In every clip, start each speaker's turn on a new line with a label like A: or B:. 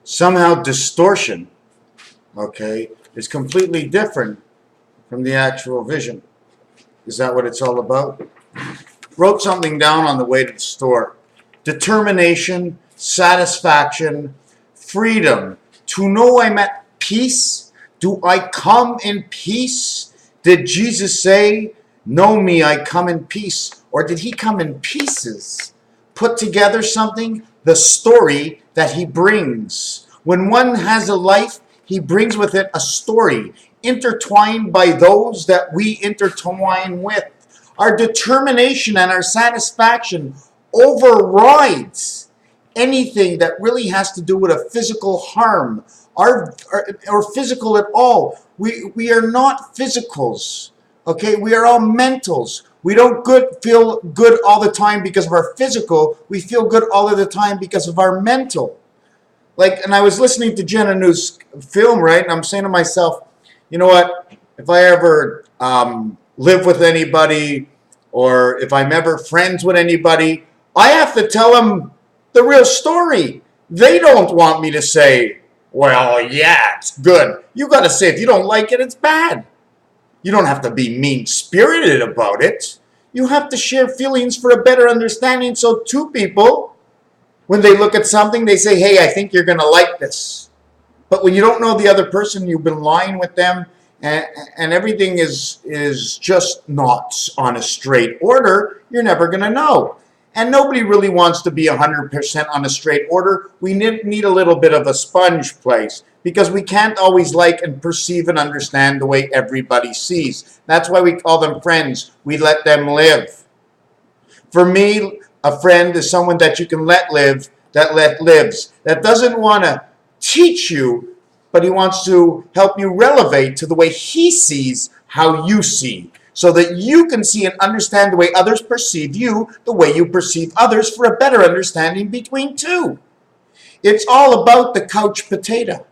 A: somehow distortion, okay, is completely different from the actual vision. Is that what it's all about? Wrote something down on the way to the store. Determination, satisfaction, freedom. To know I'm at peace. Do I come in peace? Did Jesus say, know me, I come in peace? Or did he come in pieces? Put together something, the story that he brings. When one has a life, he brings with it a story, intertwined by those that we intertwine with. Our determination and our satisfaction overrides anything that really has to do with a physical harm or physical at all. We are not physicals, okay? We are all mentals. We don't feel good all the time because of our physical. We feel good all of the time because of our mental. And I was listening to Jenna New's film, right? And I'm saying to myself, you know what? If I ever live with anybody, or if I'm ever friends with anybody, I have to tell them the real story. They don't want me to say, well, yeah, it's good. You got to say if you don't like it, it's bad. You don't have to be mean-spirited about it. You have to share feelings for a better understanding, so two people, when they look at something, they say, hey, I think you're going to like this. But when you don't know the other person, you've been lying with them, and everything is just not on a straight order, you're never going to know. And nobody really wants to be 100% on a straight order. We need a little bit of a sponge place, because we can't always like and perceive and understand the way everybody sees. That's why we call them friends. We let them live. For me, a friend is someone that you can let live, that lives, that doesn't want to teach you, but he wants to help you relevate to the way he sees how you see, so that you can see and understand the way others perceive you, the way you perceive others, for a better understanding between two. It's all about the couch potato.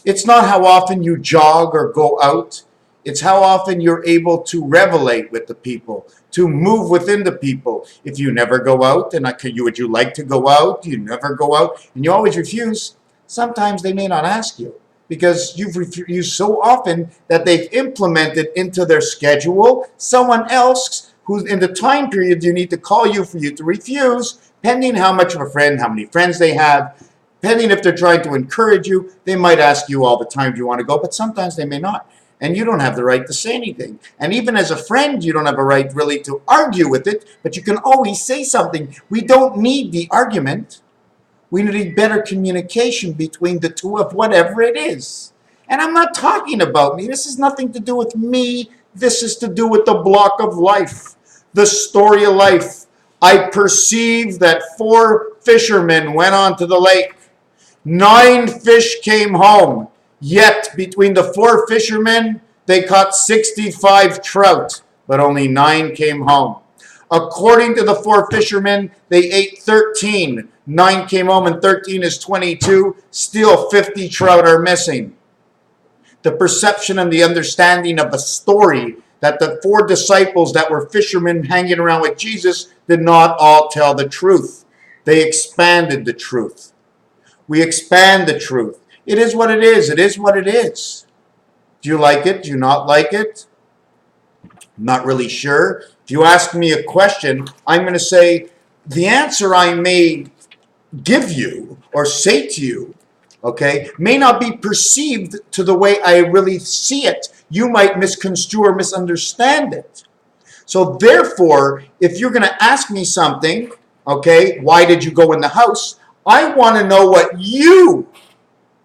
A: It's not how often you jog or go out. It's how often you're able to relate with the people, to move within the people. If you never go out, and would you like to go out? You never go out, and you always refuse. Sometimes they may not ask you, because you've refused so often that they've implemented into their schedule someone else who's in the time period you need to call you for you to refuse, pending how much of a friend, how many friends they have, pending if they're trying to encourage you. They might ask you all the time, do you want to go? But sometimes they may not. And you don't have the right to say anything. And even as a friend, you don't have a right really to argue with it, but you can always say something. We don't need the argument. We need better communication between the two of whatever it is. And I'm not talking about me. This has nothing to do with me. This is to do with the block of life, the story of life. I perceive that 4 fishermen went onto the lake. 9 fish came home. Yet between the 4 fishermen, they caught 65 trout, but only 9 came home. According to the 4 fishermen, they ate 13. 9 came home, and 13 is 22. Still 50 trout are missing. The perception and the understanding of a story that the 4 disciples that were fishermen hanging around with Jesus did not all tell the truth. They expanded the truth. We expand the truth. It is what it is. It is what it is. Do you like it? Do you not like it? I'm not really sure. If you ask me a question, I'm going to say the answer I may give you or say to you, okay, may not be perceived to the way I really see it. You might misconstrue or misunderstand it. So therefore, if you're going to ask me something, okay, why did you go in the house? I want to know what you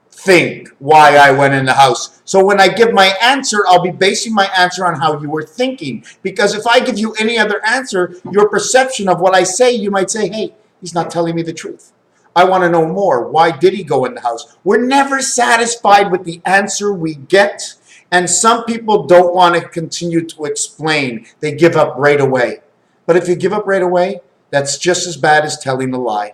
A: think why I went in the house. So when I give my answer, I'll be basing my answer on how you were thinking. Because if I give you any other answer, your perception of what I say, you might say, hey, he's not telling me the truth. I want to know more. Why did he go in the house? We're never satisfied with the answer we get. And some people don't want to continue to explain. They give up right away. But if you give up right away, that's just as bad as telling a lie.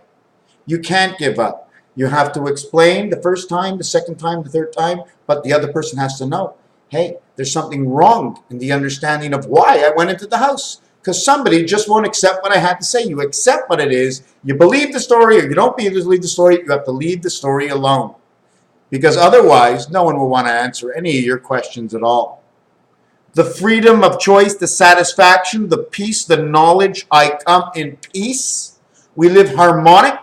A: You can't give up. You have to explain the first time, the second time, the third time, but the other person has to know, hey, there's something wrong in the understanding of why I went into the house. Because somebody just won't accept what I had to say. You accept what it is. You believe the story or you don't believe the story. You have to leave the story alone. because otherwise no one will want to answer any of your questions at all. The freedom of choice, the satisfaction, the peace, the knowledge, I come in peace. We live harmonic.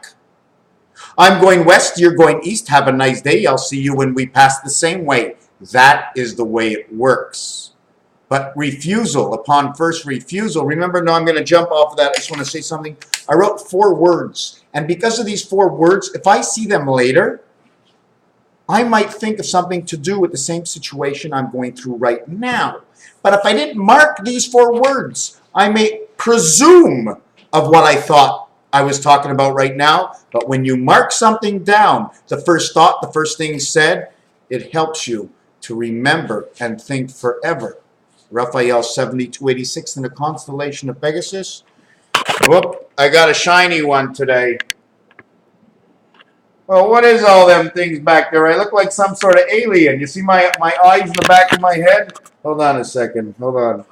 A: I'm going west, you're going east. Have a nice day. I'll see you when we pass the same way. That is the way it works. But refusal, upon first refusal, remember, no, I'm going to jump off of that. I just want to say something. I wrote 4 words. And because of these 4 words, if I see them later, I might think of something to do with the same situation I'm going through right now. But if I didn't mark these 4 words, I may presume of what I thought I was talking about right now. But when you mark something down, the first thought, the first thing said, it helps you to remember and think forever. Raphael 7286 in the constellation of Pegasus. Whoop, I got a shiny one today. Well, what is all them things back there? I look like some sort of alien. You see my eyes in the back of my head? Hold on a second. Hold on.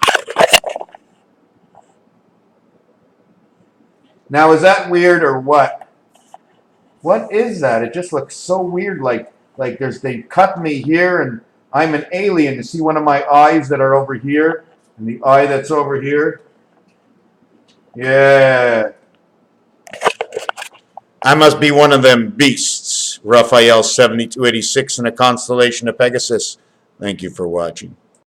A: Now, is that weird or what? What is that? It just looks so weird. Like they cut me here and I'm an alien. You see one of my eyes that are over here and the eye that's over here? Yeah. I must be one of them beasts. Raphael 7286 in a constellation of Pegasus. Thank you for watching.